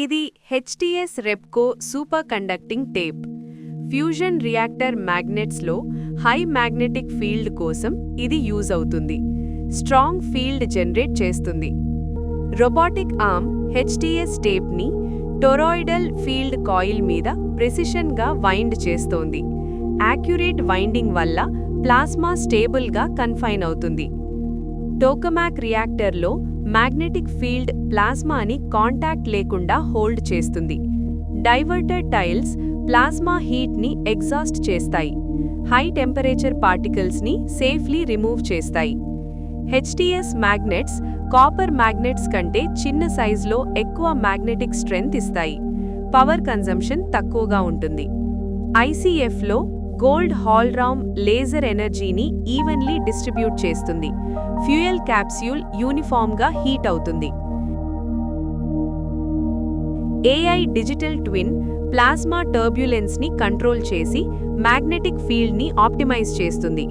ఇది హెచ్టిఎస్ రెప్కో superconducting tape. Fusion reactor మ్యాగ్నెట్స్లో హై మ్యాగ్నెటిక్ ఫీల్డ్ కోసం ఇది యూజ్ అవుతుంది. స్ట్రాంగ్ ఫీల్డ్ జనరేట్ చేస్తుంది. రోబోటిక్ ఆర్మ్ హెచ్టిఎస్ టేప్ని టొరాయిడల్ ఫీల్డ్ కాయిల్ మీద ప్రెసిషన్గా వైండ్ చేస్తోంది. యాక్యురేట్ వైండింగ్ వల్ల ప్లాస్మా స్టేబుల్గా కన్ఫైన్ అవుతుంది. టోకమాక్ రియాక్టర్లో మ్యాగ్నెటిక్ ఫీల్డ్ ప్లాస్మాని కాంటాక్ట్ లేకుండా హోల్డ్ చేస్తుంది. డైవర్టర్ టైల్స్ ప్లాస్మా హీట్ని ఎగ్జాస్ట్ చేస్తాయి. హై టెంపరేచర్ పార్టికల్స్ని సేఫ్లీ రిమూవ్ చేస్తాయి. హెచ్టిఎస్ మ్యాగ్నెట్స్ కాపర్ మ్యాగ్నెట్స్ కంటే చిన్న సైజులో ఎక్కువ మ్యాగ్నెటిక్ స్ట్రెంగ్త్ ఇస్తాయి. పవర్ కన్జంప్షన్ తక్కువగా ఉంటుంది. ఐసీఎఫ్లో గోల్డ్ హాల్రామ్ లేజర్ ఎనర్జీని ఈవెన్లీ డిస్ట్రిబ్యూట్ చేస్తుంది. ఫ్యూయల్ క్యాప్స్యూల్ యూనిఫామ్గా హీట్ అవుతుంది. ఏఐ డిజిటల్ ట్విన్ ప్లాస్మా టర్బ్యులెన్స్ని కంట్రోల్ చేసి మ్యాగ్నెటిక్ ఫీల్డ్ని ఆప్టిమైజ్ చేస్తుంది.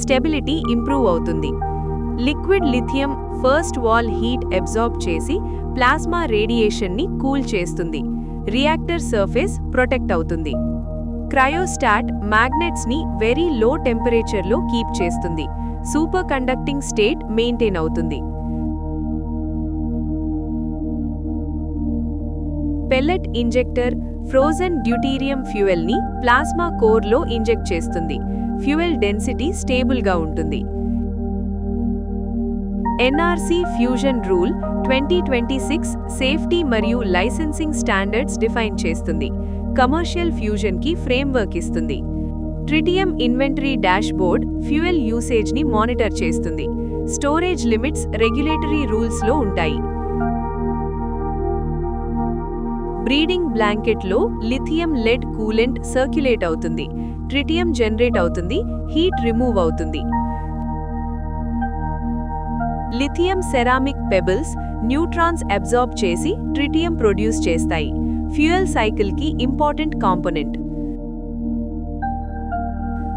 స్టెబిలిటీ ఇంప్రూవ్ అవుతుంది. Liquid lithium first wall heat absorb చేసి ప్లాస్మా రేడియేషన్ని కూల్ చేస్తుంది. రియాక్టర్ సర్ఫేస్ ప్రొటెక్ట్ అవుతుంది. క్రయోస్టాట్ మ్యాగ్నెట్స్ని వెరీ లో టెంపరేచర్లో కీప్ చేస్తుంది. సూపర్ కండక్టింగ్ స్టేట్ మెయింటైన్ అవుతుంది. పెల్లెట్ ఇంజెక్టర్ ఫ్రోజన్ డ్యూటీరియం ఫ్యూయల్ని ప్లాస్మా కోర్లో ఇంజెక్ట్ చేస్తుంది. ఫ్యూయల్ డెన్సిటీ స్టేబుల్గా ఉంటుంది. ఎన్ఆర్సీ ఫ్యూజన్ రూల్ 2026 సేఫ్టీ మరియు లైసెన్సింగ్ స్టాండర్డ్స్ డిఫైన్ చేస్తుంది. కమర్షియల్ ఫ్యూజన్కి ఫ్రేమ్వర్క్ ఇస్తుంది. ట్రిటియం ఇన్వెంటరీ డాష్బోర్డ్ ఫ్యూయల్ యూసేజ్ని మానిటర్ చేస్తుంది. స్టోరేజ్ లిమిట్స్ రెగ్యులేటరీ రూల్స్లో ఉంటాయి. బ్రీడింగ్ బ్లాంకెట్లో లిథియం లెడ్ కూలెంట్ సర్క్యులేట్ అవుతుంది. ట్రిటియం జనరేట్ అవుతుంది. హీట్ రిమూవ్ అవుతుంది. Lithium ceramic pebbles neutrons absorb చేసి ట్రిటియం ప్రొడ్యూస్ చేస్తాయి. ఫ్యూయల్ సైకిల్కి important component.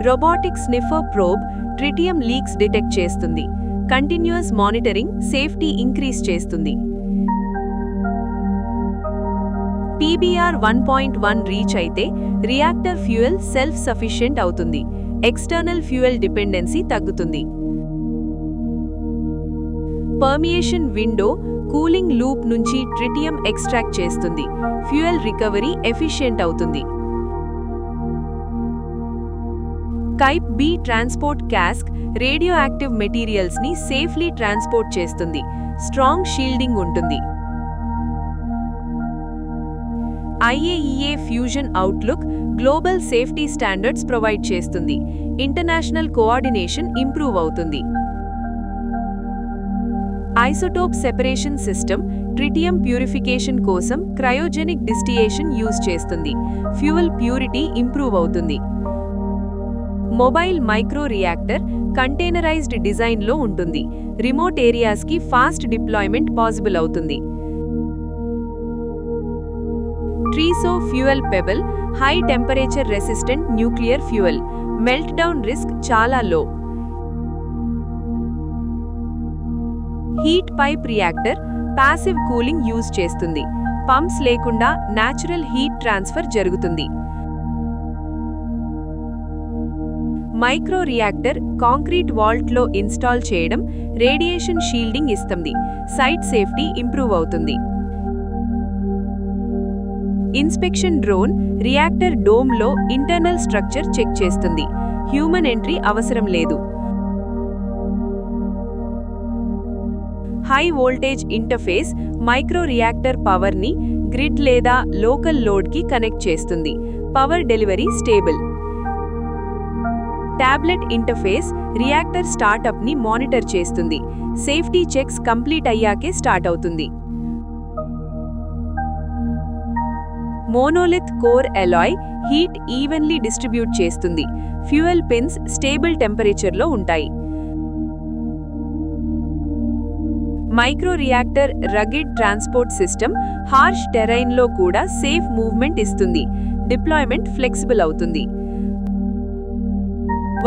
Robotic sniffer probe tritium leaks detect చేస్తుంది. కంటిన్యూయస్ మానిటరింగ్ సేఫ్టీ ఇంక్రీజ్ చేస్తుంది. పీబీఆర్ 1.1 రీచ్ అయితే రియాక్టర్ ఫ్యూయల్ సెల్ఫ్ సఫిషియెంట్ అవుతుంది. ఎక్స్టర్నల్ ఫ్యూయల్ డిపెండెన్సీ తగ్గుతుంది. Permeation window cooling loop నుంచి tritium extract చేస్తుంది. ఫ్యూయల్ రికవరీ ఎఫిషియెంట్ అవుతుంది. Type B transport cask radioactive మెటీరియల్స్ని safely transport చేస్తుంది. స్ట్రాంగ్ షీల్డింగ్ ఉంటుంది. IAEA fusion outlook global safety standards provide చేస్తుంది. International coordination improve అవుతుంది. Isotope separation system tritium purification కోసం cryogenic distillation use చేస్తుంది. Fuel purity improve అవుతుంది. Mobile micro reactor containerised డిజైన్లో ఉంటుంది. రిమోట్ ఏరియాస్కి ఫాస్ట్ డిప్లాయ్మెంట్ పాసిబుల్ అవుతుంది. TRISO fuel pebble high temperature resistant nuclear fuel. Meltdown risk చాలా low. Heat pipe reactor passive cooling use చేస్తుంది. Pumps లేకుండా natural heat transfer జరుగుతుంది. Micro reactor concrete వాల్ట్లో install చేయడం రేడియేషన్ షీల్డింగ్ ఇస్తుంది. Site safety improve అవుతుంది. Inspection drone reactor డోమ్లో internal structure check చేస్తుంది. హ్యూమన్ ఎంట్రీ అవసరం లేదు. High voltage interface micro reactor పవర్ని గ్రిడ్ లేదా లోకల్ లోడ్కి కనెక్ట్ చేస్తుంది. Power delivery stable. Tablet interface reactor స్టార్టప్ని monitor చేస్తుంది. సేఫ్టీ చెక్స్ కంప్లీట్ అయ్యాకే స్టార్ట్ అవుతుంది. Monolith core alloy heat evenly distribute చేస్తుంది. ఫ్యూయల్ పిన్స్ స్టేబుల్ టెంపరేచర్లో ఉంటాయి. Micro reactor rugged transport system harsh టెరైన్లో కూడా సేఫ్ మూవ్మెంట్ ఇస్తుంది. డిప్లాయ్మెంట్ ఫ్లెక్సిబుల్ అవుతుంది.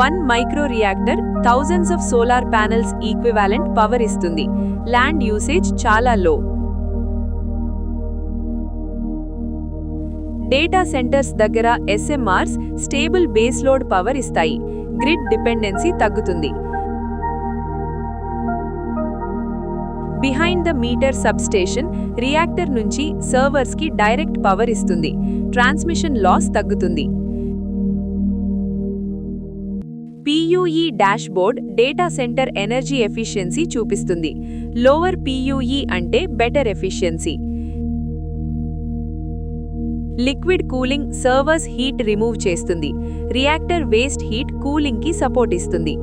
1 micro reactor thousands of solar panels equivalent power ఇస్తుంది. ల్యాండ్ యూసేజ్ చాలా లో. డేటా సెంటర్స్ దగ్గర SMRs stable base load power ఇస్తాయి. గ్రిడ్ డిపెండెన్సీ తగ్గుతుంది. Behind the meter substation reactor నుంచి సర్వర్స్కి డైరెక్ట్ పవర్ ఇస్తుంది. ట్రాన్స్మిషన్ లాస్ తగ్గుతుంది. PUE dashboard data centre energy efficiency చూపిస్తుంది. లోవర్ PUE అంటే better efficiency. Liquid cooling servers heat remove చేస్తుంది. Reactor waste heat కూలింగ్కి సపోర్ట్ ఇస్తుంది.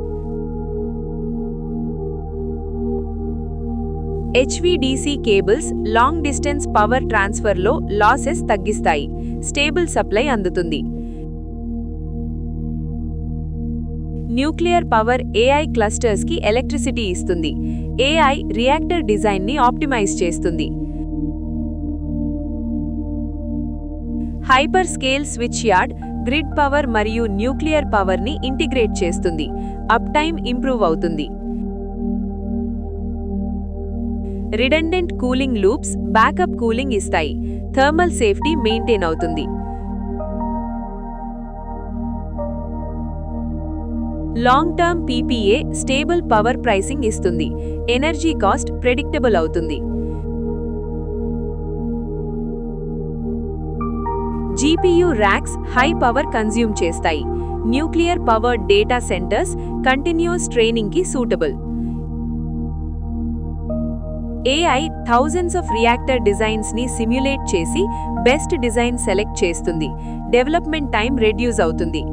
HVDC cables long distance power ట్రాన్స్ఫర్లో లాసెస్ తగ్గిస్తాయి. స్టేబుల్ సప్లై అందుతుంది. న్యూక్లియర్ పవర్ AI క్లస్టర్స్కి ఎలక్ట్రిసిటీ ఇస్తుంది. AI రియాక్టర్ డిజైన్ని ఆప్టిమైజ్ చేస్తుంది. Hyperscale switchyard grid power మరియు న్యూక్లియర్ పవర్ని ఇంటిగ్రేట్ చేస్తుంది. అప్ టైమ్ ఇంప్రూవ్ అవుతుంది. Redundant cooling loops backup cooling ఇస్తాయి. థర్మల్ సేఫ్టీ మెయింటైన్ అవుతుంది. Long term PPA stable power pricing ఇస్తుంది. ఎనర్జీ కాస్ట్ ప్రెడిక్టబుల్ అవుతుంది. GPU racks high power consume చేస్తాయి. Nuclear power data centres continuous ట్రైనింగ్కి suitable. AI thousands of reactor డిజైన్స్ని simulate చేసి best design select చేస్తుంది. Development time reduce అవుతుంది.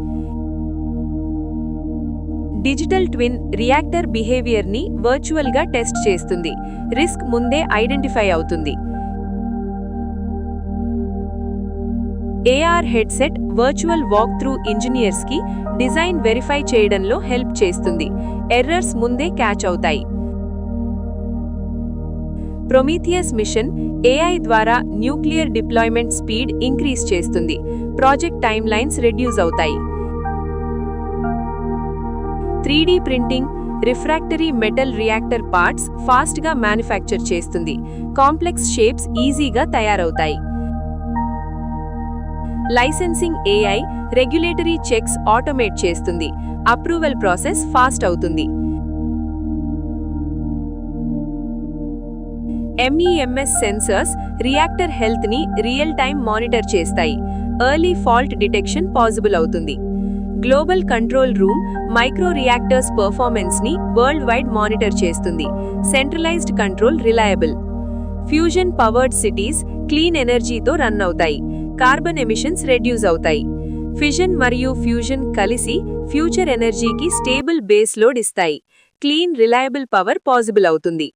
Digital twin reactor బిహేవియర్ని వర్చువల్గా టెస్ట్ చేస్తుంది. రిస్క్ ముందే ఐడెంటిఫై అవుతుంది. AR headset virtual walk through ఇంజనీర్స్కి డిజైన్ వెరిఫై చేయడంలో హెల్ప్ చేస్తుంది. ఎర్రర్స్ ముందే క్యాచ్ అవుతాయి. ప్రొమీథియస్ మిషన్ AI ద్వారా న్యూక్లియర్ డిప్లాయ్మెంట్ స్పీడ్ ఇంక్రీజ్ చేస్తుంది. ప్రాజెక్ట్ టైమ్ లైన్స్ రెడ్యూస్ అవుతాయి. 3D printing refractory metal reactor parts ఫాస్ట్గా మ్యానుఫ్యాక్చర్ చేస్తుంది. కాంప్లెక్స్ షేప్స్ ఈజీగా తయారవుతాయి. Licensing AI regulatory checks automate చేస్తుంది. అప్రూవల్ ప్రాసెస్ ఫాస్ట్ అవుతుంది. MEMS సెన్సర్స్ రియాక్టర్ హెల్త్ని రియల్ టైమ్ మానిటర్ చేస్తాయి. ఎర్లీ ఫాల్ట్ డిటెక్షన్ పాసిబుల్ అవుతుంది. Global control room micro reactors పర్ఫార్మెన్స్ని వరల్డ్ వైడ్ మానిటర్ చేస్తుంది. Centralised control reliable. Fusion powered cities clean ఎనర్జీతో run అవుతాయి. Carbon emissions reduce అవుతాయి. Fission మరియు ఫ్యూజన్ కలిసి ఫ్యూచర్ ఎనర్జీకి స్టేబుల్ బేస్ లోడ్ ఇస్తాయి. క్లీన్ రిలయబుల్ పవర్ పాసిబుల్ అవుతుంది.